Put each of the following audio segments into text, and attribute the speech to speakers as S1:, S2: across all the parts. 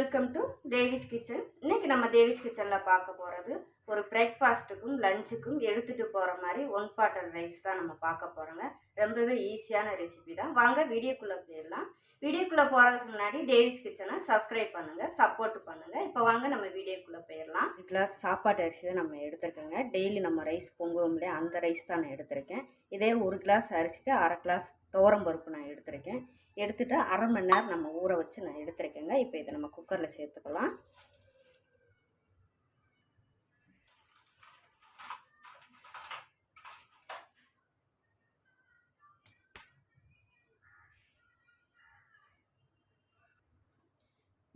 S1: Welcome to Devi's kitchen. இன்னைக்கு நம்ம தேவிஸ் கிச்சனில் பார்க்க போகிறது ஒரு பிரேக்ஃபாஸ்ட்டுக்கும் லஞ்சுக்கும் எடுத்துகிட்டு போகிற மாதிரி ஒன் பாட்டர் ரைஸ் தான் நம்ம பார்க்க போகிறோங்க. ரொம்பவே ஈஸியான ரெசிபி தான். வாங்க வீடியோக்குள்ளே போயிடலாம். வீடியோக்குள்ளே போகிறதுக்கு முன்னாடி தேவிஸ் கிச்சனை சப்ஸ்கிரைப் பண்ணுங்கள், சப்போர்ட் பண்ணுங்கள். இப்போ வாங்க நம்ம வீடியோக்குள்ளே போயிடலாம். ஒரு கிளாஸ் சாப்பாட்டு அரிசி தான் நம்ம எடுத்துருக்கோங்க. டெய்லி நம்ம ரைஸ் பொங்குவோம் இல்லையா, அந்த ரைஸ் தான் நான் எடுத்திருக்கேன். இதே ஒரு கிளாஸ் அரிசிக்கு அரை கிளாஸ் துவரம் பருப்பு நான் எடுத்திருக்கேன். எடுத்துகிட்டு அரை மணி நேரம் நம்ம ஊற வச்சு நான் எடுத்துருக்கேங்க. இப்போ இதை நம்ம குக்கரில் சேர்த்துக்கலாம்.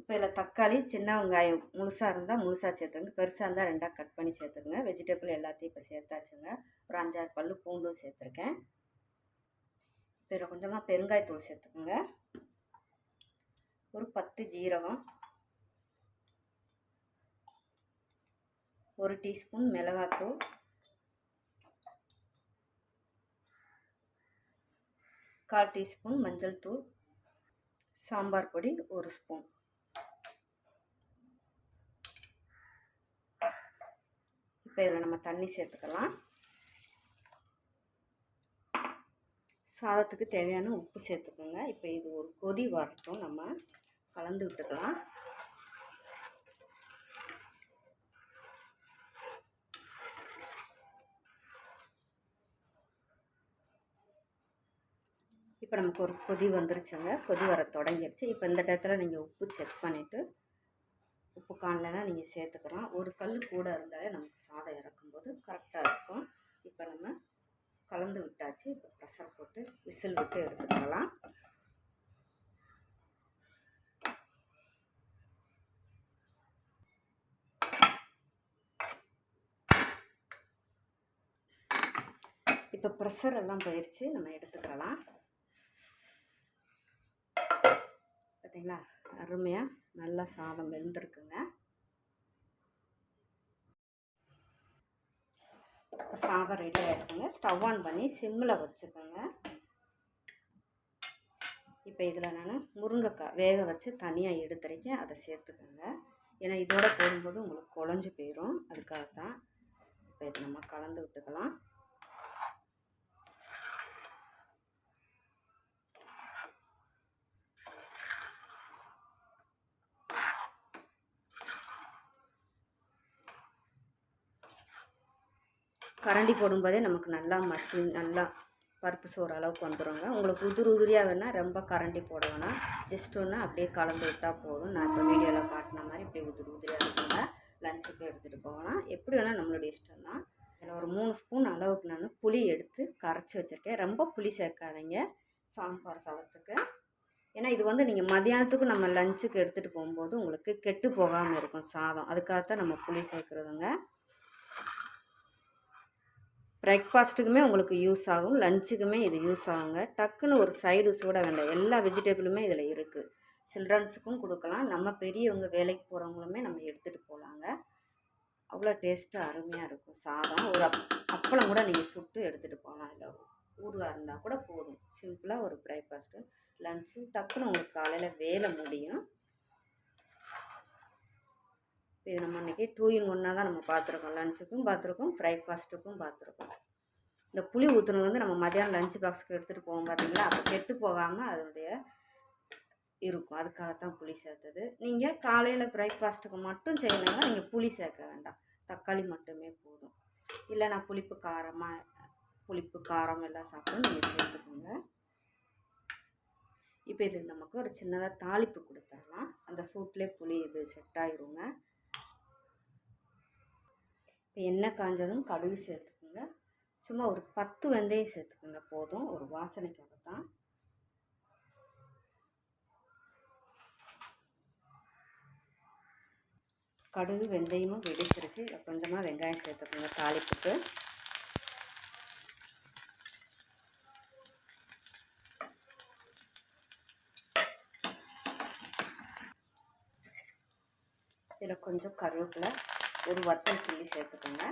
S1: இப்போ இதில் தக்காளி, சின்ன வெங்காயம் முழுசாக இருந்தால் முழுசாக சேர்த்துங்க, பெருசாக இருந்தால் ரெண்டாக கட் பண்ணி சேர்த்துருங்க. வெஜிடபிள் எல்லாத்தையும் இப்போ சேர்த்தாச்சுங்க. ஒரு 5-6 பல்லு பூண்டும் சேர்த்துருக்கேன். இதில் கொஞ்சமாக பெருங்காயத்தூள் சேர்த்துக்குங்க. ஒரு 10 ஜீரகம், 1 டீஸ்பூன் மிளகாத்தூள், 1/4 டீஸ்பூன் மஞ்சள் தூள், சாம்பார் பொடி 1 ஸ்பூன். இப்போ இதில் நம்ம தண்ணி சேர்த்துக்கலாம். சாதத்துக்கு தேவையான உப்பு சேர்த்துக்கோங்க. இப்போ இது ஒரு கொதி வரட்டும், நம்ம கலந்து விட்டுக்கலாம். இப்போ நமக்கு ஒரு கொதி வந்துருச்சுங்க. கொதி வர தொடங்கிருச்சு. இப்போ இந்த டயத்தில் நீங்கள் உப்பு செக் பண்ணிவிட்டு உப்பு காணலைன்னா நீங்கள் சேர்த்துக்கலாம். ஒரு கல் கூட இருந்தாலே நமக்கு சாதம் இறக்கும்போது கரெக்டாக இருக்கும். இப்போ நம்ம கலந்து விட்டாச்சு. இப்போ ப்ரெஷர் போட்டு விசில் விட்டு எடுத்துக்கலாம். இப்போ ப்ரெஷர் எல்லாம் போயிடுச்சு, நம்ம எடுத்துக்கலாம். பார்த்தீங்களா, அருமையாக நல்லா சாதம் வெந்திருக்குங்க. சாதம் ரெடி ஆகிடுச்சுங்க. ஸ்டவ் ஆன் பண்ணி சிம்மில் வச்சுக்கோங்க. இப்போ இதில் நான் முருங்கைக்காய் வேக வச்சு தனியாக எடுத்துருக்கேன், அதை சேர்த்துக்கோங்க. ஏன்னா இதோட போடும்போது உங்களுக்கு குழஞ்சி போயிடும், அதுக்காகத்தான். இப்போ இதை நம்ம கலந்து விட்டுக்கலாம். கரண்டி போடும்போதே நமக்கு நல்லா நல்லா பருப்பு சோறு அளவுக்கு வந்துடுங்க. உங்களுக்கு உதிரியாக வேணால் ரொம்ப கரண்டி போட வேணாம், ஜஸ்ட் ஒன்று அப்படியே கலந்து விட்டால் போதும். நான் இப்போ வீடியோவில் காட்டின மாதிரி இப்படி உதிரியாக இருக்குங்க. லஞ்சுக்கு எடுத்துகிட்டு போகலாம். எப்படி வேணால் நம்மளுடைய இஷ்டம் தான். இதில் ஒரு 3 ஸ்பூன் அளவுக்கு நான் புளி எடுத்து கரைச்சி வச்சுருக்கேன். ரொம்ப புளி சேர்க்காதீங்க சாம்பார் சாதத்துக்கு. ஏன்னா இது வந்து நீங்கள் மதியானத்துக்கு நம்ம லஞ்சுக்கு எடுத்துகிட்டு போகும்போது உங்களுக்கு கெட்டு போகாமல் இருக்கும் சாதம். அதுக்காகத்தான் நம்ம புளி சேர்க்குறதுங்க. பிரேக்ஃபாஸ்ட்டுக்குமே உங்களுக்கு யூஸ் ஆகும், லஞ்சுக்குமே இது யூஸ் ஆகுங்க. டக்குன்னு ஒரு சைடு சூட வேண்டாம், எல்லா வெஜிடபிளுமே இதில் இருக்குது. சில்ட்ரன்ஸுக்கும் கொடுக்கலாம், நம்ம பெரியவங்க வேலைக்கு போகிறவங்களுமே நம்ம எடுத்துகிட்டு போகலாங்க. அவ்வளோ டேஸ்ட்டு அருமையாக இருக்கும் சாதம். ஒரு அப்பளம் கூட நீங்கள் சுட்டு எடுத்துகிட்டு போகலாம். இல்லை ஊறுகாய் இருந்தால் கூட போதும். சிம்பிளாக ஒரு பிரேக்ஃபாஸ்ட்டு லன்ச்சு டக்குன்னு உங்களுக்கு காலையில் வேலை முடியும். இது நம்ம இன்றைக்கி 2 in 1 தான் நம்ம பார்த்துருக்கோம். லஞ்சுக்கும் பார்த்துருக்கோம், பிரேக்ஃபாஸ்ட்டுக்கும் பார்த்துருக்கோம். இந்த புளி ஊற்றுனது வந்து நம்ம மதியானம் லஞ்ச் பாக்ஸுக்கு எடுத்துகிட்டு போவோம் பார்த்தீங்களா, அப்போ கெட்டு போகாமல் அதனுடைய இருக்கும். அதுக்காகத்தான் புளி சேர்த்தது. நீங்கள் காலையில் பிரேக்ஃபாஸ்ட்டுக்கு மட்டும் செய்யணுன்னா நீங்கள் புளி சேர்க்க வேண்டாம், தக்காளி மட்டுமே போதும். இல்லை நான் புளிப்பு காரம் எல்லாம் சாப்பிட்டு நீங்கள் சேர்த்துக்கோங்க. இப்போ இது நமக்கு ஒரு சின்னதாக தாளிப்பு கொடுத்துடலாம். அந்த சூட்லேயே புளி இது செட் ஆகிருங்க. எண்ணெய் காஞ்சதும் கடுகு சேர்த்துக்குங்க. சும்மா ஒரு 10 வெந்தயம் சேர்த்துக்குங்க போதும், ஒரு வாசனைக்காக தான். கடுகு வெந்தயமும் வெடிச்சிருச்சு. கொஞ்சமாக வெங்காயம் சேர்த்துக்குங்க தாளிப்புக்கு. இதில் கொஞ்சம் கருவேப்பிலை, ஒரு வத்தல் கிள்ளி சேர்த்துக்கோங்க.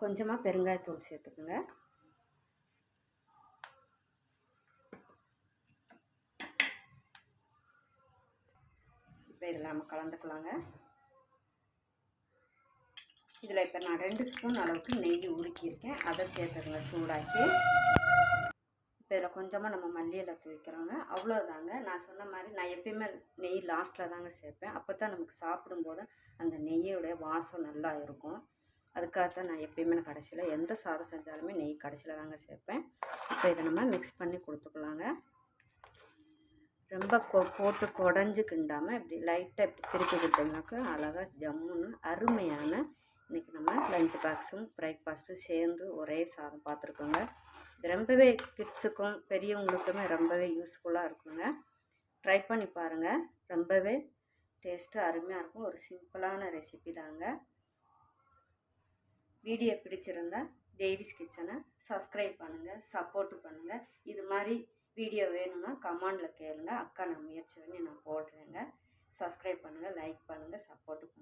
S1: கொஞ்சமாக பெருங்காயத்தூள் சேர்த்துக்குங்க. இப்போ இதில் நம்ம கலந்துக்கலாங்க. இதில் இப்போ நான் 2 ஸ்பூன் அளவுக்கு நெய் உருக்கியிருக்கேன், அதை சேர்த்துக்கங்க சூடாக்கி. இப்போ இதில் கொஞ்சமாக நம்ம மல்லி இலை தூவிக்கிறோங்க. அவ்வளோதாங்க. நான் சொன்ன மாதிரி நான் எப்பயுமே நெய் லாஸ்ட்டில் தாங்க சேர்ப்பேன். அப்போ தான் நமக்கு சாப்பிடும்போது அந்த நெய்யோடைய வாசம் நல்லா இருக்கும். அதுக்காகத்தான் நான் எப்பயுமே கடைசியில் எந்த சாதம் செஞ்சாலுமே நெய் கடைசியில் தாங்க சேர்ப்பேன். இப்போ இதை நம்ம மிக்ஸ் பண்ணி கொடுத்துக்கலாங்க. ரொம்ப போட்டு குடஞ்சி கிண்டாமல் இப்படி லைட்டாக இப்படி திருப்பி கொடுத்தோம்னாக்கா அழகாக ஜம்முன்னு அருமையான இன்றைக்கி நம்ம லஞ்ச் பாக்ஸும் பிரேக்ஃபாஸ்ட்டும் சேர்ந்து ஒரே சாதம் பார்த்துருக்கோங்க. இது ரொம்பவே கிட்ஸுக்கும் பெரியவங்களுக்குமே ரொம்பவே யூஸ்ஃபுல்லாக இருக்குங்க. ட்ரை பண்ணி பாருங்கள். ரொம்பவே டேஸ்ட்டு அருமையாக இருக்கும். ஒரு சிம்பிளான ரெசிபி தாங்க. வீடியோ பிடிச்சிருந்தா தேவிஸ் கிச்சனை சப்ஸ்கிரைப் பண்ணுங்கள், சப்போர்ட் பண்ணுங்கள். இது மாதிரி வீடியோ வேணும்னா கமெண்டில் கேளுங்க. அக்கா நான் முயற்சி பண்ணி நான் போடுறேங்க. சப்ஸ்கிரைப் பண்ணுங்கள், லைக் பண்ணுங்கள், சப்போர்ட் பண்ணுங்கள்.